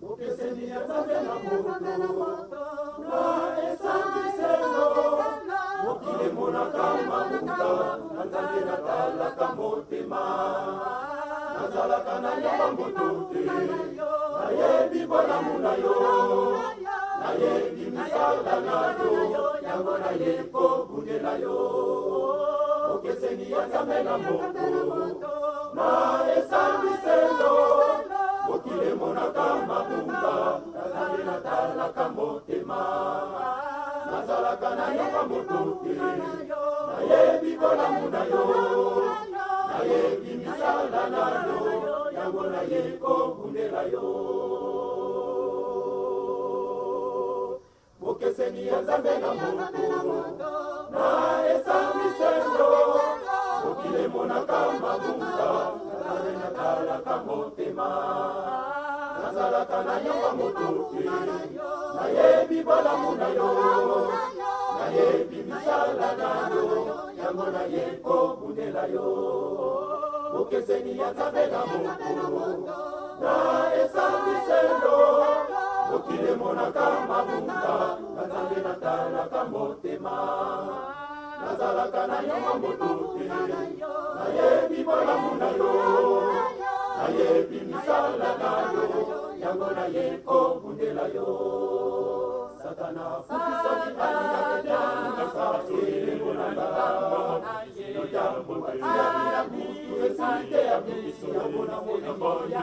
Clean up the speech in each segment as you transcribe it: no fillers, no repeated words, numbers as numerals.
Okeseni Nzambe na moto, na esambiselo, mokili monaka mabuka, Nzambe natalaka motema, nazalaka na nyama moto te, nayebi bolamu na yo, nayebi misala na yo, yango nayebi kobundela yo. Okeseni Nzambe na moto, na esambiselo, mokili monaka mabuka, Nzambe natalaka motema, nazalaka na nyama moto te, nayebi bolamu na yo, nayebi misala na yo, yango nayebi kobundela yo. Okeseni Nzambe na moto, na esambiselo, mokili monaka mabuka, Nzambe natalaka motema, nazalaka na nyama moto te, nayebi bolamu na yo, nayebi misala na yo, yango nayebi kobundela yo. Okeseni Nzambe na moto, na esambiselo, mokili monaka mabuka, Nzambe natalaka motema, nazalaka na nyama moto te, nayebi bolamu na yo, nayebi misala na yo, yango nayebi kobundela yo. Satana fukisaki alingaka jambo nasaki monanga, yo jambo batiaki na butu esite ya bisi ya mona moni ya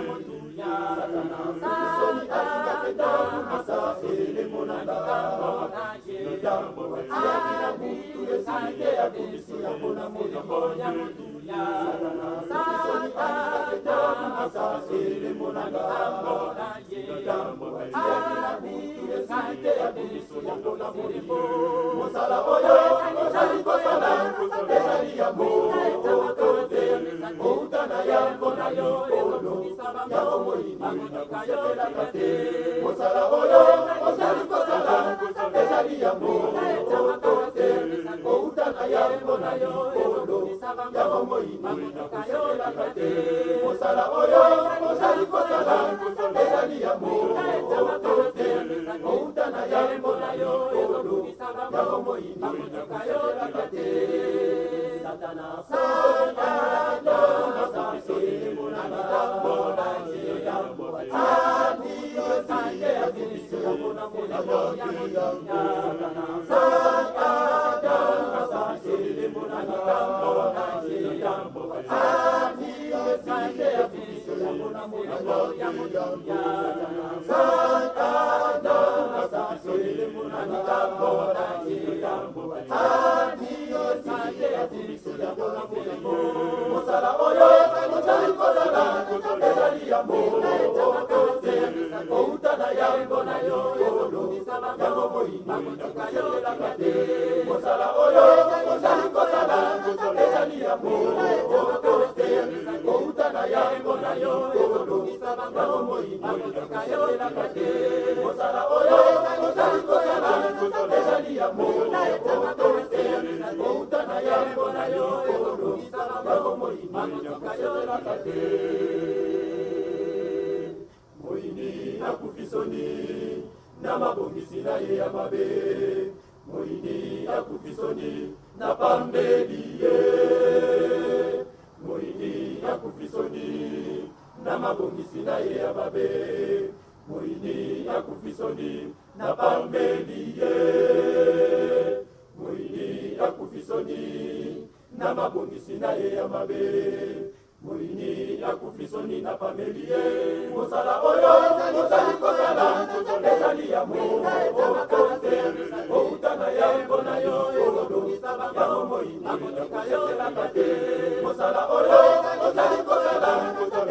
motuya. Satana fukisaki alingaka jambo nasaki monanga, yo jambo batiaki na butu esite ya bisi ya mona moni ya motuya. Satana fukisaki alingaka jambo nasaki monanga, yo jambo batiaki na butu esite ya bisi ya mona moni. Mosala oyo ozali kosala ezali ya moto te, outa na yango na likolo yango moyini nakosepelaka te. Mosala oyo ozali kosala ezali ya moto te, outa na yango na likolo yango moyini nakosepelaka te. Mosala oyo ozali kosala ezali ya moto te, outa na yango na likolo yango moyini nakosepelaka te. Satana fukisaki nasaki monanga, yo jambo batiaki esite ya bisi ya mona moni ya motuya. Satana fukisaki nasaki monanga, yo jambo batiaki esite ya bisi ya mona moni ya motuya. Satana fukisaki nasaki monanga, yo jambo batiaki esite ya bisi ya mona moni. Mosala oyo ozali kosala ezali ya moto te, outa na yango na likolo yango moyini nakosepelaka te. Mosala oyo ozali kosala ezali ya moto te, outa na yango na likolo yango moyini nakosepelaka te. Mosala oyo ozali kosala ezali ya moto te, outa na yango na likolo yango moyini nakosepelaka te. Moyini akufi soni na mabongisi na ye ya mabe, moyini akufi soni na pambeli ye, moyini akufi soni na mabongisi na ye ya mabe, moyini akufi soni na pambeli ye, moyini akufi soni na mabongisi na ye ya mabe, moyini akufi soni na pambeli ye. Mosala oyo ozali kosala ezali ya moto te, outa na yango na likolo yango moyini nakosepelaka te. Mosala oyo ozali kosala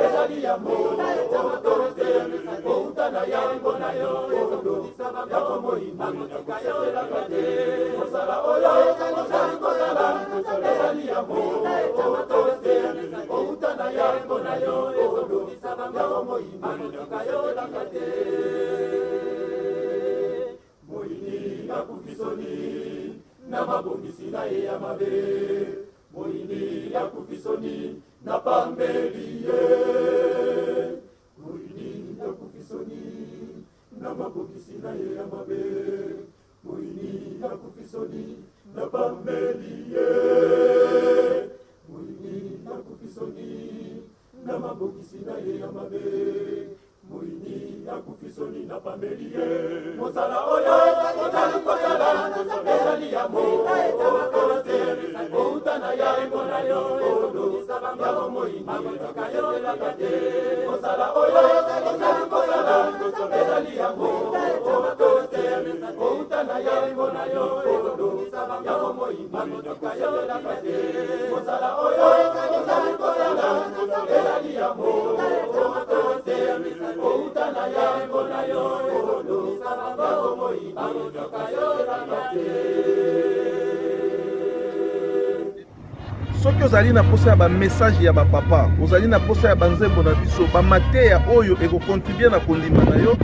ezali ya moto te, outa na yango na likolo yango moyini nakosepelaka te. Mosala oyo ozali kosala ezali ya moto te, outa na yango na likolo yango moyini nakosepelaka te. na mabongisi na ye ya mabe moyini ya kufisoni na pambeli ye moyini ya kufisoni na mabongisi na ye ya mabe moyini ya kufisoni na pambeli ye moyini ya kufisoni na mabongisi na ye ya mabe moyini ya kufisoni na pambeli ye mosala oyo otalikosala ezali ya outana ya emona yo yabo moyini akayoelaka te mosala oyo otalikosala ezali ya outana ya emona yo yabo moyini akayoelaka te mosala oyo otalikosala ezali ya outana ya emona yo yabo moyini akayoelaka te. soki ozali na posa ya bamessage ya bapapa ozali na posa ya banzembo na biso bamateya oyo ekokontribue na kondima na yo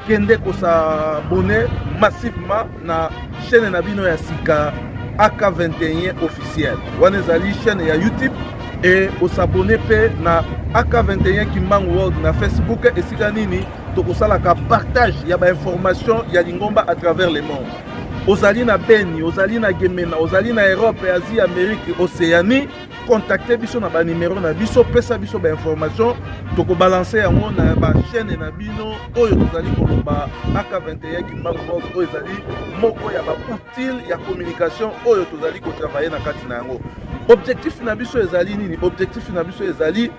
kende kosabone massivement na chaîne na bino ya sika AK21 officiel wana ezali chaîne ya YouTube e osabone pe na AK21 Kimbangu World na Facebook esika nini tokosalaka partage ya bainformation ya lingomba à travers le monde. Ozali na Beni, ozali na Gemena, ozali na Europe, Asie, Amérique, Océanie, contactez biso na ba numéro na biso, pesa biso ba information, toko balancer yango na ba chaîne na bino oyo tozali koloba AK21 Kimbangu World oyo ezali moko ya ba outil ya communication oyo tozali ko travailler na kati na yango. Objectif na biso ezali nini? Objectif na biso ezali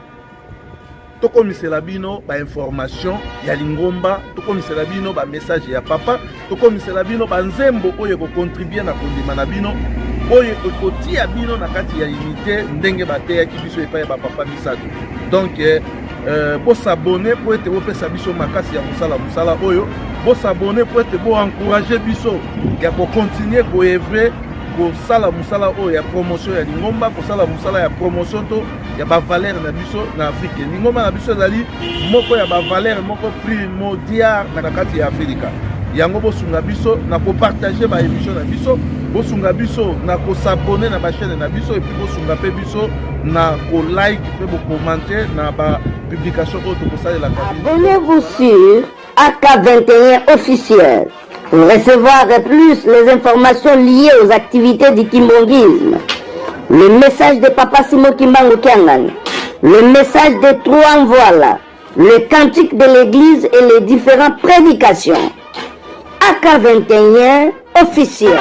tokomisela bino ba information ya lingomba, tokomisela bino ba message ya papa, tokomisela bino ba nzembo oyo ko contribuer na kondima na bino oyo ekotia bino na kati ya unité ndenge bateya ki biso epai ba papa misato. Donc bo s'abonner pour être opesa biso makasi ya musala oyo, bo s'abonner pour être bo encourager biso ya ko continuer ko œuvrer kosala musala oyo ya promotion ya lingomba, kosala musala ya promotion to ya ba valeur na biso na Afrique. Lingomba na biso ezali moko ya ba valeur moko primordial na kati ya Afrika. Yango bosunga biso na ko partager ba émission na biso, bosunga biso na ko s'abonner na ba chaîne na biso et puis bosunga pe biso na ko like pe bo commenter na ba publication oyo to kosala la kabine. Abonnez-vous sur AK21 officiel pour recevoir plus les informations liées aux activités du kimbongisme. Le message de Papa Simo Kimbangu Kiangani, le message des trois voilà, le cantique de l'église et les différentes prédications. AK21 officiel.